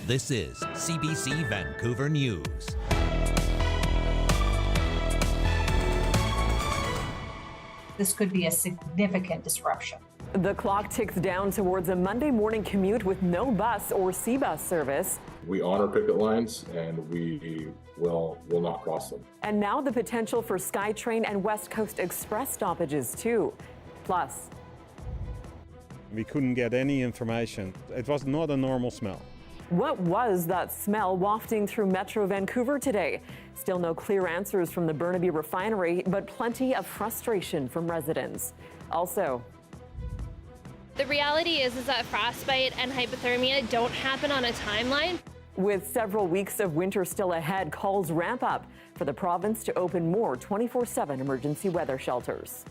This is CBC Vancouver News. This could be a significant disruption. The clock ticks down towards a Monday morning commute with no bus or C-bus service. We honor picket lines and we will not cross them. And now the potential for SkyTrain and West Coast Express stoppages too. Plus, we couldn't get any information. It was not a normal smell. what was that smell wafting through Metro Vancouver today? Still no clear answers from the Burnaby refinery, but plenty of frustration from residents. Also, the reality is that frostbite and hypothermia don't happen on a timeline. with several weeks of winter still ahead, calls ramp up for the province to open more 24/7 emergency weather shelters.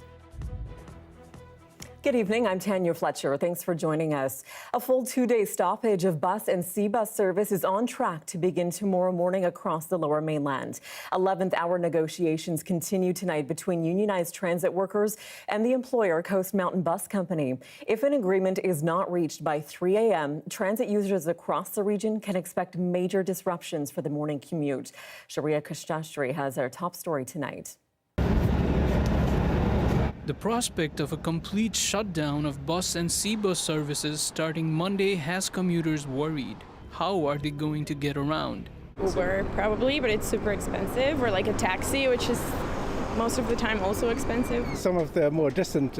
Good evening, I'm Tanya Fletcher. Thanks for joining us. A full 2-day stoppage of bus and C-bus service is on track to begin tomorrow morning across the Lower Mainland. 11th hour negotiations continue tonight between unionized transit workers and the employer Coast Mountain Bus Company. If an agreement is not reached by 3 a.m., transit users across the region can expect major disruptions for the morning commute. Sharia Kashashri has our top story tonight. The prospect of a complete shutdown of bus and C-bus services starting Monday has commuters worried. How are they going to get around? Uber probably, but it's super expensive, or like a taxi, which is most of the time also expensive. Some of the more distant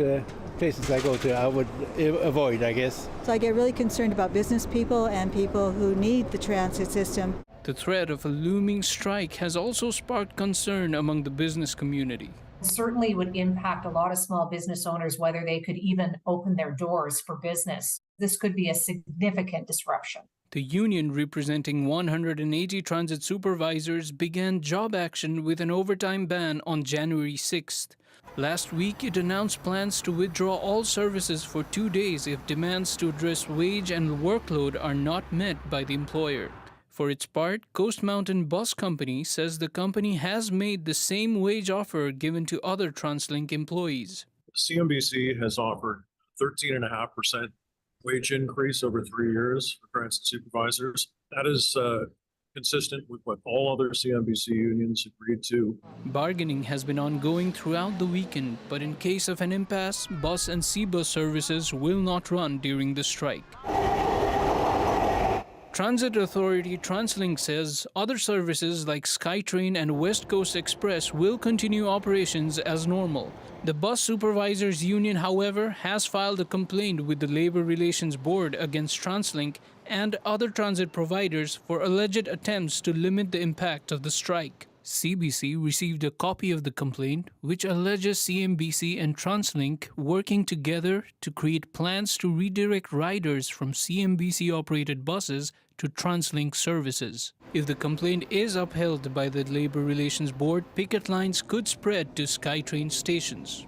places I go to, I would avoid, I guess. So I get really concerned about business people and people who need the transit system. The threat of a looming strike has also sparked concern among the business community. Certainly would impact a lot of small business owners, whether they could even open their doors for business. This could be a significant disruption. The union representing 180 transit supervisors began job action with an overtime ban on January 6th. Last week, it announced plans to withdraw all services for 2 days if demands to address wage and workload are not met by the employer. For its part, Coast Mountain Bus Company says the company has made the same wage offer given to other TransLink employees. CMBC has offered 13.5% wage increase over 3 years for transit supervisors. That is consistent with what all other CMBC unions agreed to. Bargaining has been ongoing throughout the weekend, but in case of an impasse, bus and C-bus services will not run during the strike. Transit Authority TransLink says other services like SkyTrain and West Coast Express will continue operations as normal. The Bus Supervisors Union, however, has filed a complaint with the Labour Relations Board against TransLink and other transit providers for alleged attempts to limit the impact of the strike. CBC received a copy of the complaint, which alleges CMBC and TransLink working together to create plans to redirect riders from CMBC-operated buses to TransLink services. If the complaint is upheld by the Labour Relations Board, picket lines could spread to SkyTrain stations.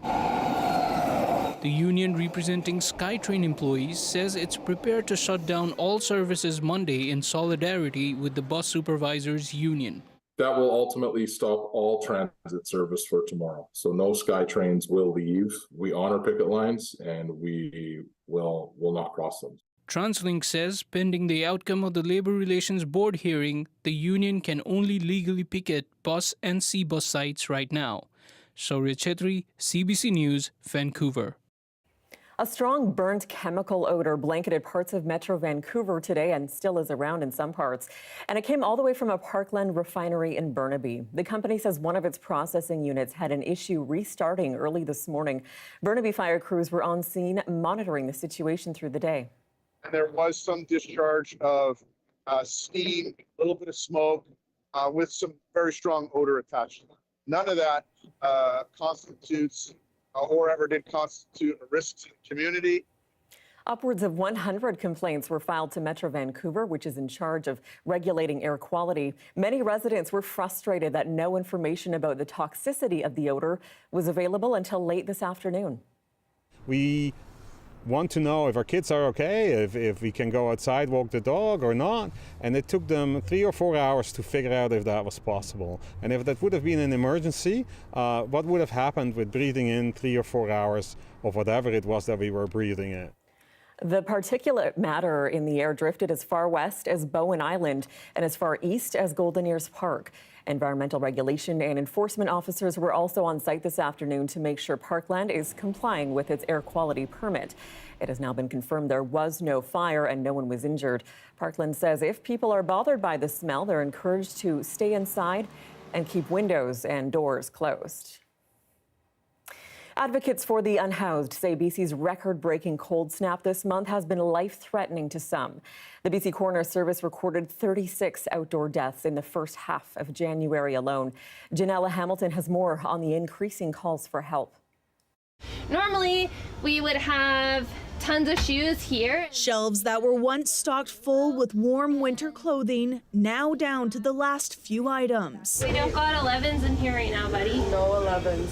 The union representing SkyTrain employees says it's prepared to shut down all services Monday in solidarity with the Bus Supervisors Union. That will ultimately stop all transit service for tomorrow. So no SkyTrains will leave. We honor picket lines and we will not cross them. TransLink says pending the outcome of the Labour Relations Board hearing, the union can only legally picket bus and C-bus sites right now. Shaurya Chetri, CBC News, Vancouver. A strong burnt chemical odor blanketed parts of Metro Vancouver today and still is around in some parts. And it came all the way from a Parkland refinery in Burnaby. The company says one of its processing units had an issue restarting early this morning. Burnaby fire crews were on scene monitoring the situation through the day. And there was some discharge of steam, a little bit of smoke, with some very strong odor attached. None of that constitutes or ever did constitute a risk to the community. Upwards of 100 complaints were filed to Metro Vancouver, which is in charge of regulating air quality. Many residents were frustrated that no information about the toxicity of the odor was available until late this afternoon. We want to know if our kids are okay, if we can go outside, walk the dog or not. And it took them 3 or 4 hours to figure out if that was possible. And if that would have been an emergency, what would have happened with breathing in 3 or 4 hours of whatever it was that we were breathing in? The particulate matter in the air drifted as far west as Bowen Island and as far east as Golden Ears Park. Environmental regulation and enforcement officers were also on site this afternoon to make sure Parkland is complying with its air quality permit. It has now been confirmed there was no fire and no one was injured. Parkland says if people are bothered by the smell, they're encouraged to stay inside and keep windows and doors closed. Advocates for the unhoused say BC's record-breaking cold snap this month has been life-threatening to some. The BC Coroner Service recorded 36 outdoor deaths in the first half of January alone. Janella Hamilton has more on the increasing calls for help. Normally, we would have tons of shoes here. Shelves that were once stocked full with warm winter clothing, now down to the last few items. We don't got 11s in here right now, buddy. No 11s.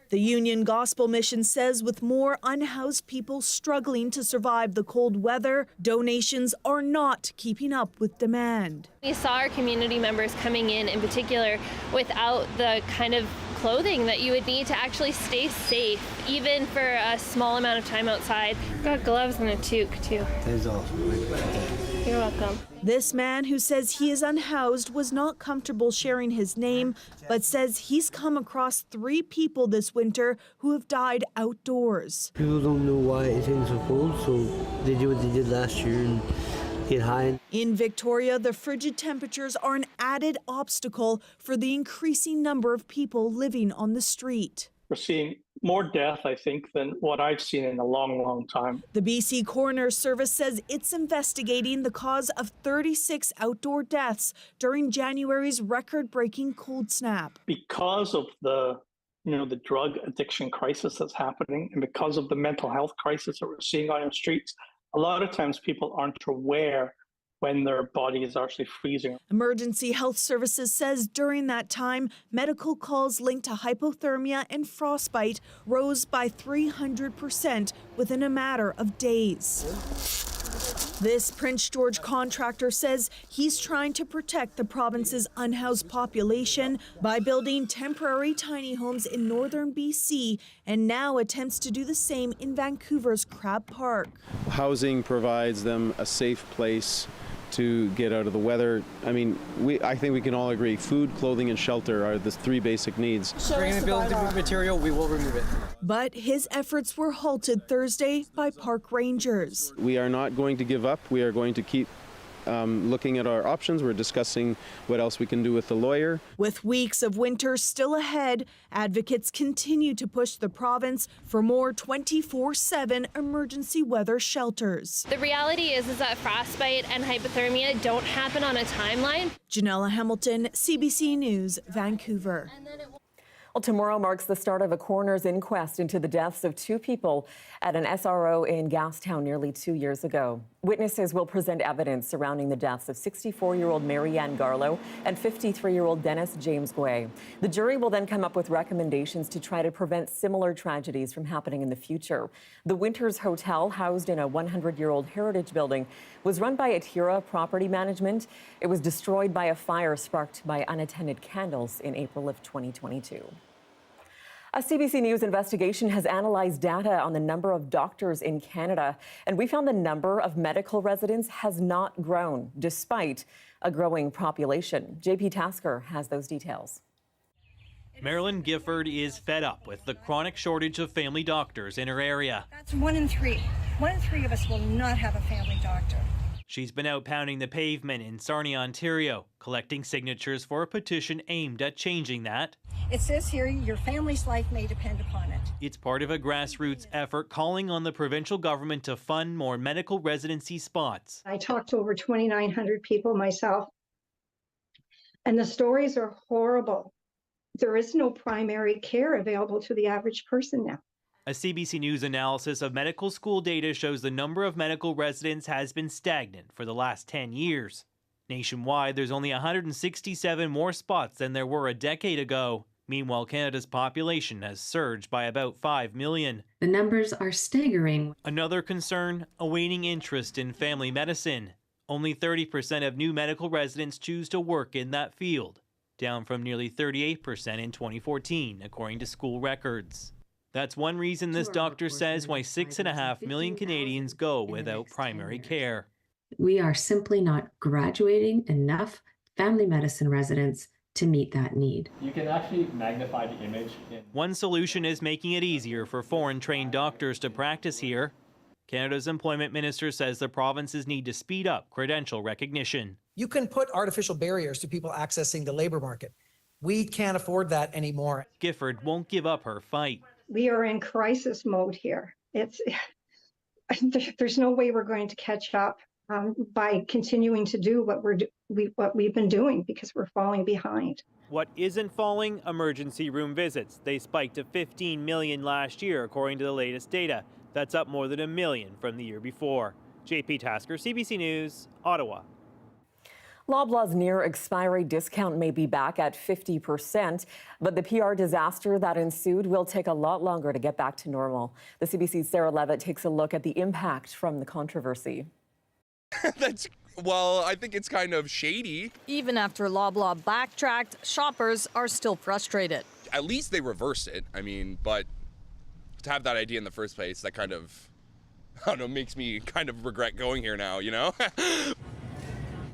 The Union Gospel Mission says with more unhoused people struggling to survive the cold weather, donations are not keeping up with demand. We saw our community members coming in particular, without the kind of clothing that you would need to actually stay safe, even for a small amount of time outside. Got gloves and a toque, too. You're welcome. This man, who says he is unhoused, was not comfortable sharing his name, but says he's come across 3 people this winter who have died outdoors. People don't know why things are cold, so they do what they did last year and get high. In Victoria, the frigid temperatures are an added obstacle for the increasing number of people living on the street. We're seeing more death, I think, than what I've seen in a long, long time. The BC Coroner Service says it's investigating the cause of 36 outdoor deaths during January's record-breaking cold snap. Because of the drug addiction crisis that's happening, and because of the mental health crisis that we're seeing on our streets, a lot of times people aren't aware when their body is actually freezing. Emergency Health Services says during that time, medical calls linked to hypothermia and frostbite rose by 300% within a matter of days. This Prince George contractor says he's trying to protect the province's unhoused population by building temporary tiny homes in northern BC, and now attempts to do the same in Vancouver's Crab Park. Housing provides them a safe place to get out of the weather. I mean, I think we can all agree food, clothing, and shelter are the 3 basic needs. If we're going to build the material, we will remove it. But his efforts were halted Thursday by park rangers. We are not going to give up. We are going to keep looking at our options. We're discussing what else we can do with the lawyer. With weeks of winter still ahead, advocates continue to push the province for more 24/7 emergency weather shelters. The reality is that frostbite and hypothermia don't happen on a timeline. Janella Hamilton, CBC News, Vancouver. Well, tomorrow marks the start of a coroner's inquest into the deaths of 2 people at an SRO in Gastown nearly 2 years ago. Witnesses will present evidence surrounding the deaths of 64-year-old Marianne Garlow and 53-year-old Dennis James Guay. The jury will then come up with recommendations to try to prevent similar tragedies from happening in the future. The Winters Hotel, housed in a 100-year-old heritage building, was run by Atira Property Management. It was destroyed by a fire sparked by unattended candles in April of 2022. A CBC News investigation has analyzed data on the number of doctors in Canada, and we found the number of medical residents has not grown, despite a growing population. JP Tasker has those details. Marilyn Gifford is fed up with the chronic shortage of family doctors in her area. That's 1 in 3. 1 in 3 of us will not have a family doctor. She's been out pounding the pavement in Sarnia, Ontario, collecting signatures for a petition aimed at changing that. It says here, your family's life may depend upon it. It's part of a grassroots effort calling on the provincial government to fund more medical residency spots. I talked to over 2,900 people myself, and the stories are horrible. There is no primary care available to the average person now. A CBC News analysis of medical school data shows the number of medical residents has been stagnant for the last 10 years. Nationwide, there's only 167 more spots than there were a decade ago. Meanwhile, Canada's population has surged by about 5 million. The numbers are staggering. Another concern, a waning interest in family medicine. Only 30% of new medical residents choose to work in that field, down from nearly 38% in 2014, according to school records. That's one reason this doctor says why 6.5 million Canadians go without primary care. We are simply not graduating enough family medicine residents to meet that need. You can actually magnify the image. One solution is making it easier for foreign-trained doctors to practice here. Canada's employment minister says the provinces need to speed up credential recognition. You can put artificial barriers to people accessing the labor market. We can't afford that anymore. Gifford won't give up her fight. We are in crisis mode here. There's no way we're going to catch up by continuing to do what we've been doing, because we're falling behind. What isn't falling? Emergency room visits. They spiked to 15 million last year, according to the latest data. That's up more than 1 million from the year before. JP Tasker, CBC News, Ottawa. Loblaw's near expiry discount may be back at 50%, but the PR disaster that ensued will take a lot longer to get back to normal. The CBC's Sarah Levitt takes a look at the impact from the controversy. Well, I think it's kind of shady. Even after Loblaw backtracked, shoppers are still frustrated. At least they reversed it. I mean, but to have that idea in the first place, that kind of, I don't know, makes me kind of regret going here now, you know?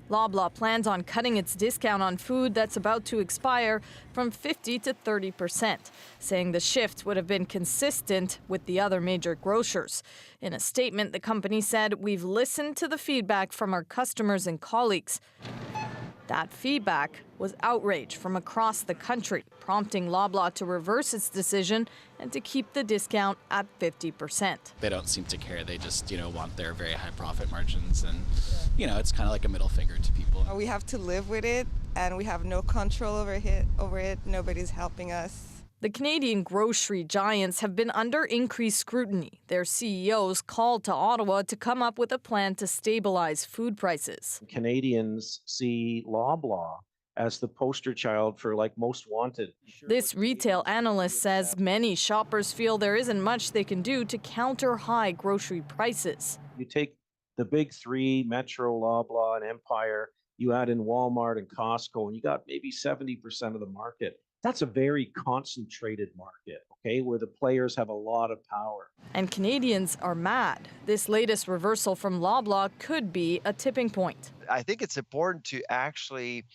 Loblaw plans on cutting its discount on food that's about to expire from 50% to 30%, saying the shift would have been consistent with the other major grocers. In a statement, the company said, "We've listened to the feedback from our customers and colleagues." That feedback was outrage from across the country, prompting Loblaw to reverse its decision and to keep the discount at 50%. They don't seem to care. They just, want their very high profit margins. And, it's kind of like a middle finger to people. We have to live with it, and we have no control over it. Nobody's helping us. The Canadian grocery giants have been under increased scrutiny. Their CEOs called to Ottawa to come up with a plan to stabilize food prices. Canadians see Loblaw as the poster child for most wanted. This retail analyst says many shoppers feel there isn't much they can do to counter high grocery prices. You take the big three, Metro, Loblaw, and Empire, you add in Walmart and Costco, and you got maybe 70% of the market. That's a very concentrated market, okay, where the players have a lot of power. And Canadians are mad. This latest reversal from Loblaw could be a tipping point. I think it's important to actually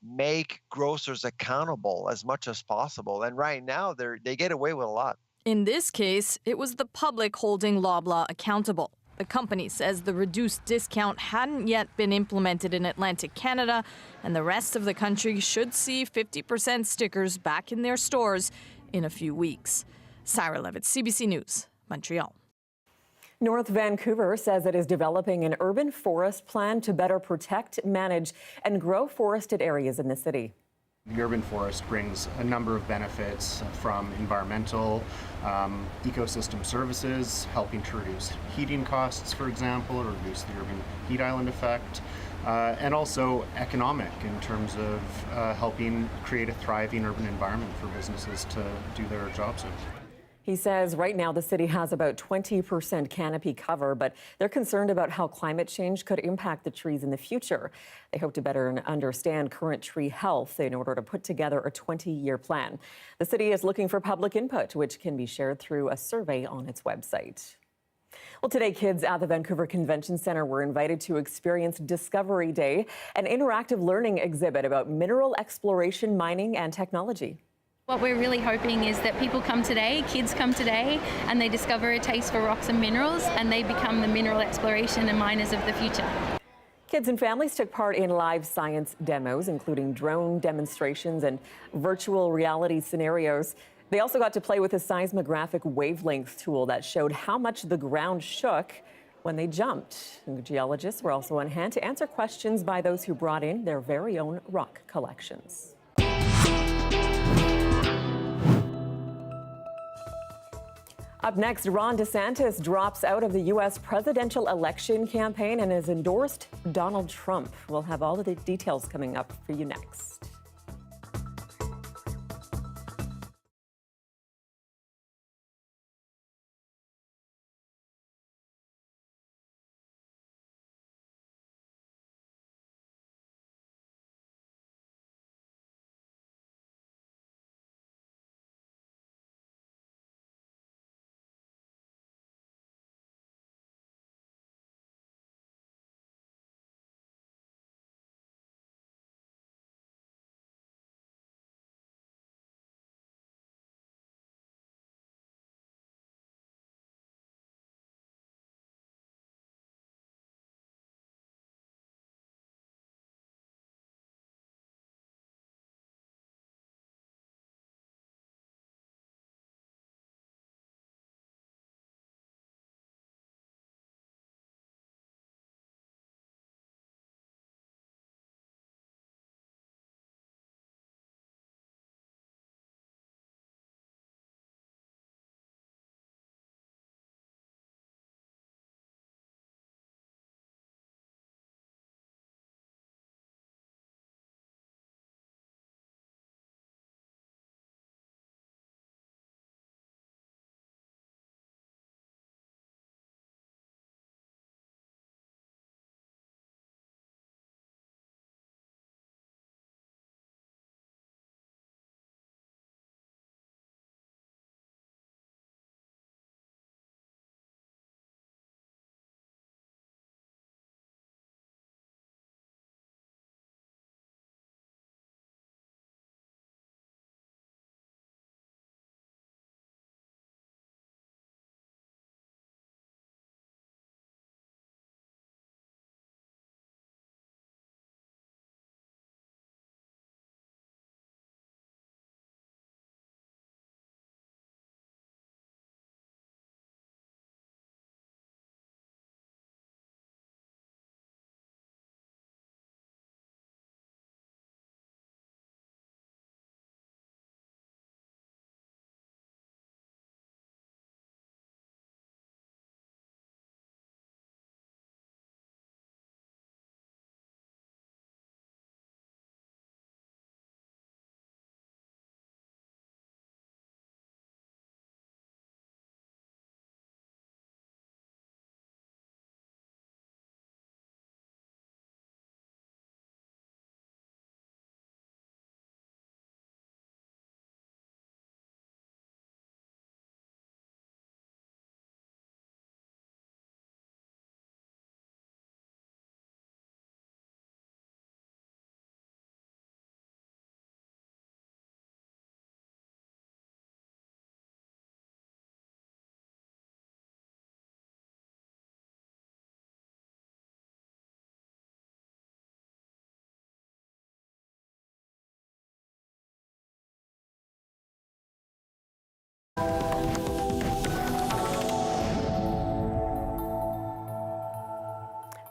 make grocers accountable as much as possible. And right now, they get away with a lot. In this case, it was the public holding Loblaw accountable. The company says the reduced discount hadn't yet been implemented in Atlantic Canada, and the rest of the country should see 50% stickers back in their stores in a few weeks. Sarah Levitt, CBC News, Montreal. North Vancouver says it is developing an urban forest plan to better protect, manage, and grow forested areas in the city. The urban forest brings a number of benefits from environmental, ecosystem services, helping to reduce heating costs, for example, or reduce the urban heat island effect, and also economic in terms of helping create a thriving urban environment for businesses to do their jobs in. He says right now the city has about 20% canopy cover, but they're concerned about how climate change could impact the trees in the future. They hope to better understand current tree health in order to put together a 20-year plan. The city is looking for public input, which can be shared through a survey on its website. Well, today, kids at the Vancouver Convention Centre were invited to experience Discovery Day, an interactive learning exhibit about mineral exploration, mining, and technology. What we're really hoping is that people come today, kids come today, and they discover a taste for rocks and minerals, and they become the mineral exploration and miners of the future. Kids and families took part in live science demos, including drone demonstrations and virtual reality scenarios. They also got to play with a seismographic wavelength tool that showed how much the ground shook when they jumped. And geologists were also on hand to answer questions by those who brought in their very own rock collections. Up next, Ron DeSantis drops out of the U.S. presidential election campaign and has endorsed Donald Trump. We'll have all of the details coming up for you next.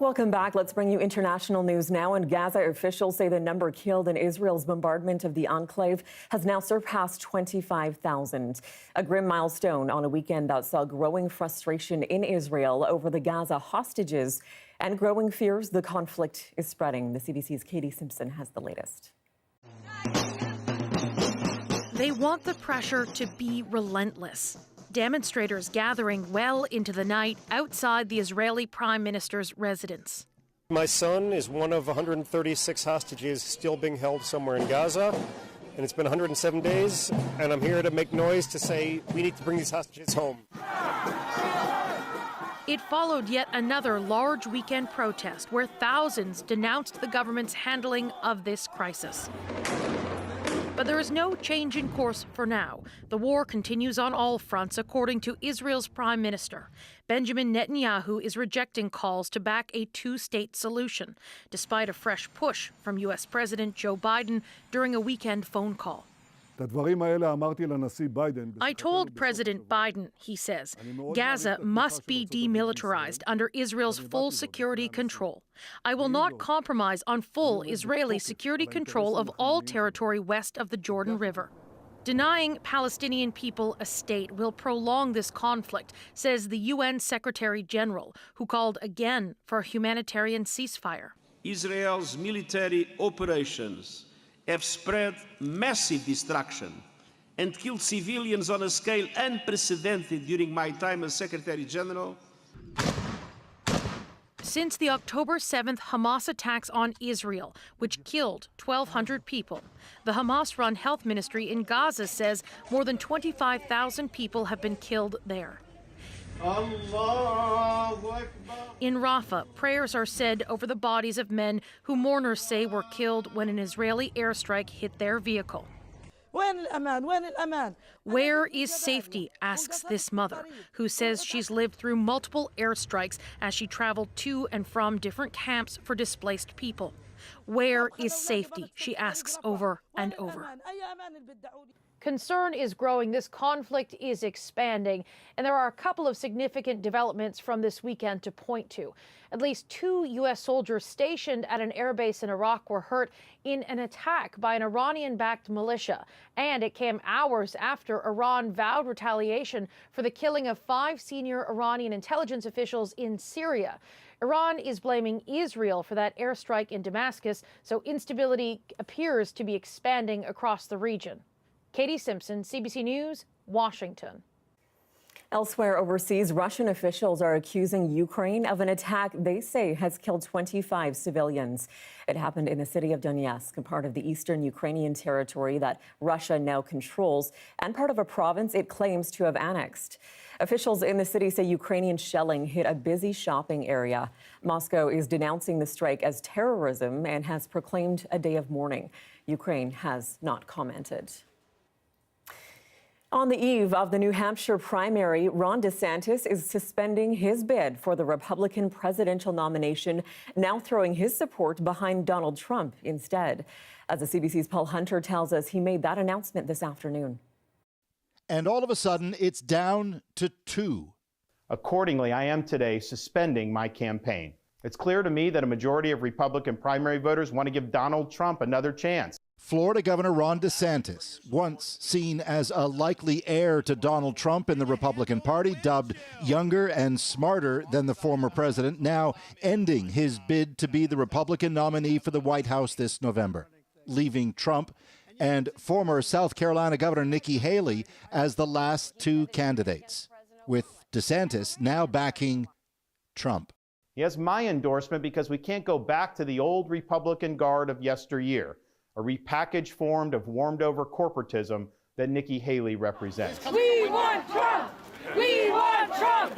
Welcome back. Let's bring you international news now. In Gaza, officials say the number killed in Israel's bombardment of the enclave has now surpassed 25,000. A grim milestone on a weekend that saw growing frustration in Israel over the Gaza hostages and growing fears the conflict is spreading. The CBC's Katie Simpson has the latest. They want the pressure to be relentless. Demonstrators gathering well into the night outside the Israeli Prime Minister's residence. My son is one of 136 hostages still being held somewhere in Gaza, and it's been 107 days, and I'm here to make noise to say we need to bring these hostages home. It followed yet another large weekend protest where thousands denounced the government's handling of this crisis. But there is no change in course for now. The war continues on all fronts, according to Israel's prime minister. Benjamin Netanyahu is rejecting calls to back a two-state solution, despite a fresh push from U.S. President Joe Biden during a weekend phone call. I told President Biden, he says, Gaza must be demilitarized under Israel's full security control. I will not compromise on full Israeli security control of all territory west of the Jordan River. Denying Palestinian people a state will prolong this conflict, says the UN Secretary General, who called again for a humanitarian ceasefire. Israel's military operations have spread massive destruction and killed civilians on a scale unprecedented during my time as Secretary General. Since the October 7th Hamas attacks on Israel, which killed 1,200 people, the Hamas-run health ministry in Gaza says more than 25,000 people have been killed there. In Rafah, prayers are said over the bodies of men who mourners say were killed when an Israeli airstrike hit their vehicle. Where is safety, asks this mother, who says she's lived through multiple airstrikes as she traveled to and from different camps for displaced people. Where is safety, she asks over and over. Concern is growing. This conflict is expanding, and there are a couple of significant developments from this weekend to point to. At least 2 U.S. soldiers stationed at an airbase in Iraq were hurt in an attack by an Iranian-backed militia, and it came hours after Iran vowed retaliation for the killing of 5 senior Iranian intelligence officials in Syria. Iran is blaming Israel for that airstrike in Damascus, so instability appears to be expanding across the region. Katie Simpson, CBC News, Washington. Elsewhere overseas, Russian officials are accusing Ukraine of an attack they say has killed 25 civilians. It happened in the city of Donetsk, a part of the eastern Ukrainian territory that Russia now controls, and part of a province it claims to have annexed. Officials in the city say Ukrainian shelling hit a busy shopping area. Moscow is denouncing the strike as terrorism and has proclaimed a day of mourning. Ukraine has not commented. On the eve of the New Hampshire primary, Ron DeSantis is suspending his bid for the Republican presidential nomination, now throwing his support behind Donald Trump instead. As the CBC's Paul Hunter tells us, he made that announcement this afternoon. And all of a sudden, it's down to 2. Accordingly, I am today suspending my campaign. It's clear to me that a majority of Republican primary voters want to give Donald Trump another chance. Florida Governor Ron DeSantis, once seen as a likely heir to Donald Trump in the Republican Party, dubbed younger and smarter than the former president, now ending his bid to be the Republican nominee for the White House this November, leaving Trump and former South Carolina Governor Nikki Haley as the last 2 candidates, with DeSantis now backing Trump. He has my endorsement because we can't go back to the old Republican guard of yesteryear, a repackaged form of warmed-over corporatism that Nikki Haley represents. We want Trump! We want Trump!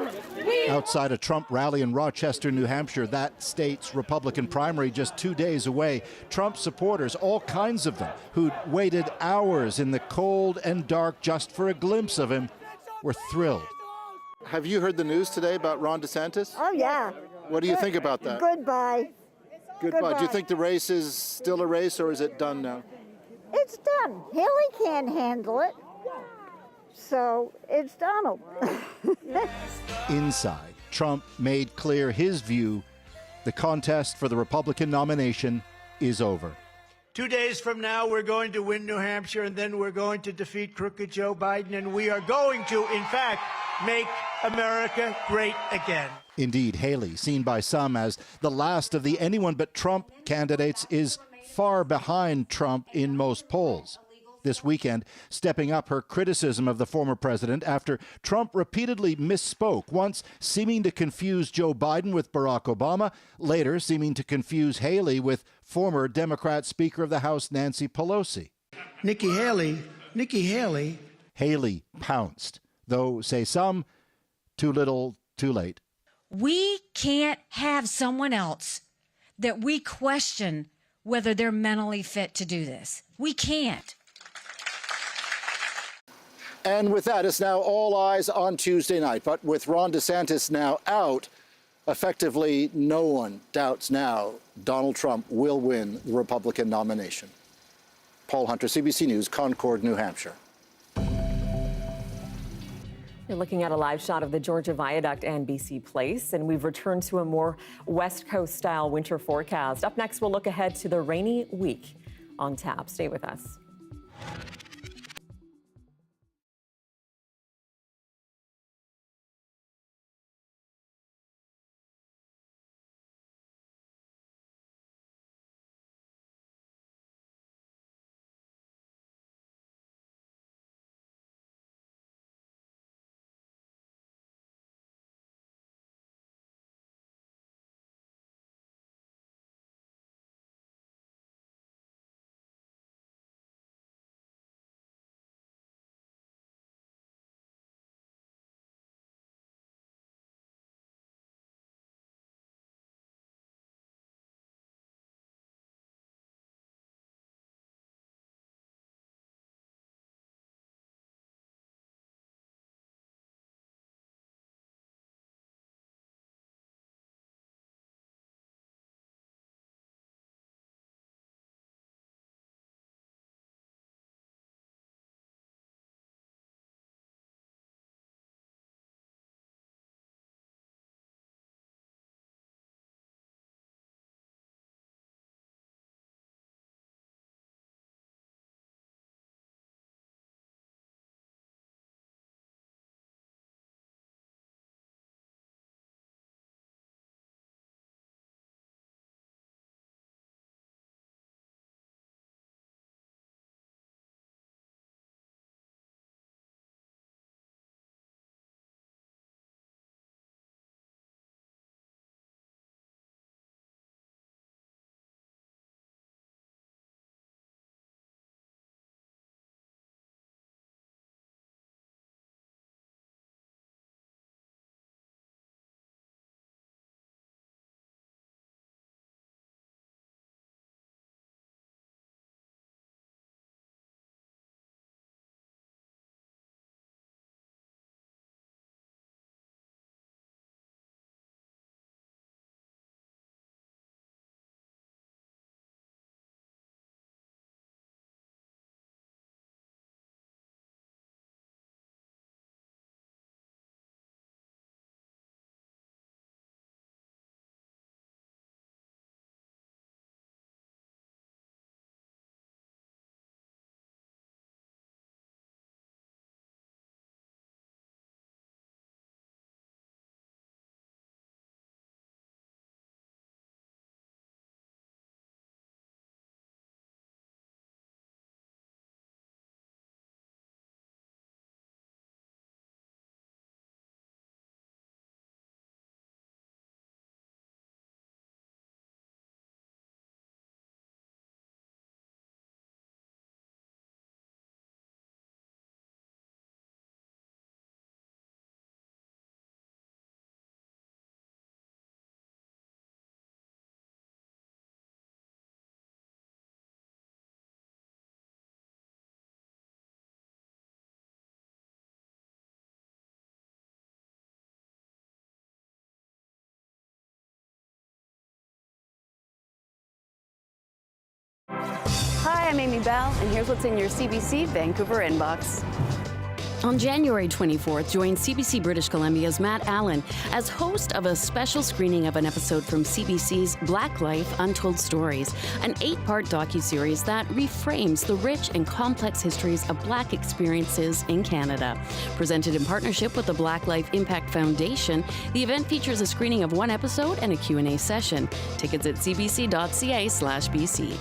Outside a Trump rally in Rochester, New Hampshire, that state's Republican primary just 2 days away, Trump supporters, all kinds of them, who'd waited hours in the cold and dark just for a glimpse of him, were thrilled. Have you heard the news today about Ron DeSantis? Oh, yeah. What do you think about that? Goodbye. Goodbye. Do you think the race is still a race, or is it done now? It's done. Haley can't handle it. So it's Donald. Inside, Trump made clear his view The contest for the Republican nomination is over. 2 days from now, we're going to win New Hampshire, and then we're going to defeat crooked Joe Biden, and we are going to, in fact, make America great again. Indeed, Haley, seen by some as the last of the anyone but Trump candidates, is far behind Trump in most polls. This weekend, stepping up her criticism of the former president after Trump repeatedly misspoke, once seeming to confuse Joe Biden with Barack Obama, later seeming to confuse Haley with former Democrat Speaker of the House Nancy Pelosi. Nikki Haley. Haley pounced, though, say some, too little, too late. We can't have someone else that we question whether they're mentally fit to do this. We can't. And with that, it's now all eyes on Tuesday night. But with Ron DeSantis now out, effectively no one doubts now Donald Trump will win the Republican nomination. Paul Hunter, CBC News, Concord, New Hampshire. You're looking at a live shot of the Georgia Viaduct and BC Place, and we've returned to a more West Coast-style winter forecast. Up next, we'll look ahead to the rainy week on tap. Stay with us. Hi, I'm Amy Bell, and here's what's in your CBC Vancouver inbox. On January 24th, join CBC British Columbia's Matt Allen as host of a special screening of an episode from CBC's Black Life Untold Stories, an 8-part docuseries that reframes the rich and complex histories of Black experiences in Canada. Presented in partnership with the Black Life Impact Foundation, the event features a screening of one episode and a Q&A session. Tickets at cbc.ca/BC.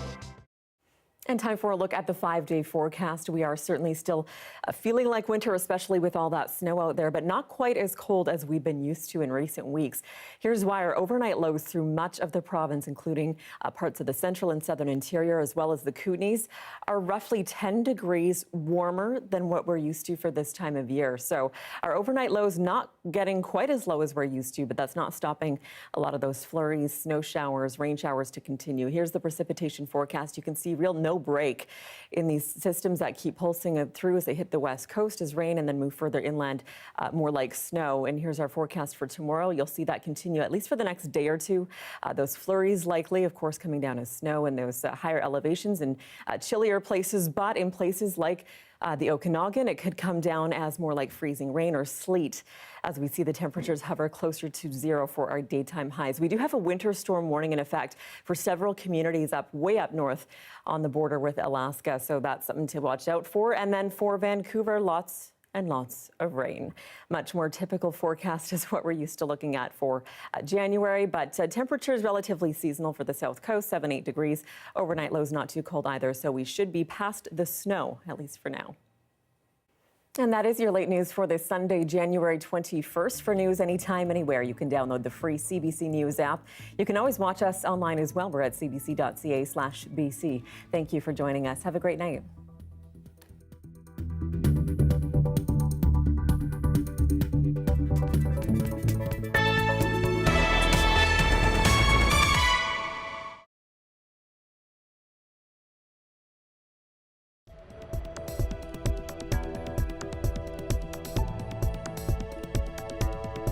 And time for a look at the 5-day forecast. We are certainly still feeling like winter, especially with all that snow out there, but not quite as cold as we've been used to in recent weeks. Here's why. Our overnight lows through much of the province, including parts of the central and southern interior, as well as the Kootenays, are roughly 10 degrees warmer than what we're used to for this time of year. So our overnight lows not getting quite as low as we're used to, but that's not stopping a lot of those flurries, snow showers, rain showers to continue. Here's the precipitation forecast. You can see real no break in these systems that keep pulsing through as they hit the west coast as rain and then move further inland, more like snow. And here's our forecast for tomorrow. You'll see that continue at least for the next day or two. Those flurries likely, of course, coming down as snow in those higher elevations and chillier places, but in places like the Okanagan, it could come down as more like freezing rain or sleet as we see the temperatures hover closer to 0 for our daytime highs. We do have a winter storm warning in effect for several communities way up north on the border with Alaska, so that's something to watch out for. And then for Vancouver, lots and lots of rain. Much more typical forecast is what we're used to looking at for January, but temperatures relatively seasonal for the south coast, 7-8 degrees. Overnight lows not too cold either, so we should be past the snow, at least for now. And that is your late news for this Sunday, January 21st. For news anytime, anywhere, you can download the free CBC News app. You can always watch us online as well. We're at cbc.ca/BC. Thank you for joining us. Have a great night.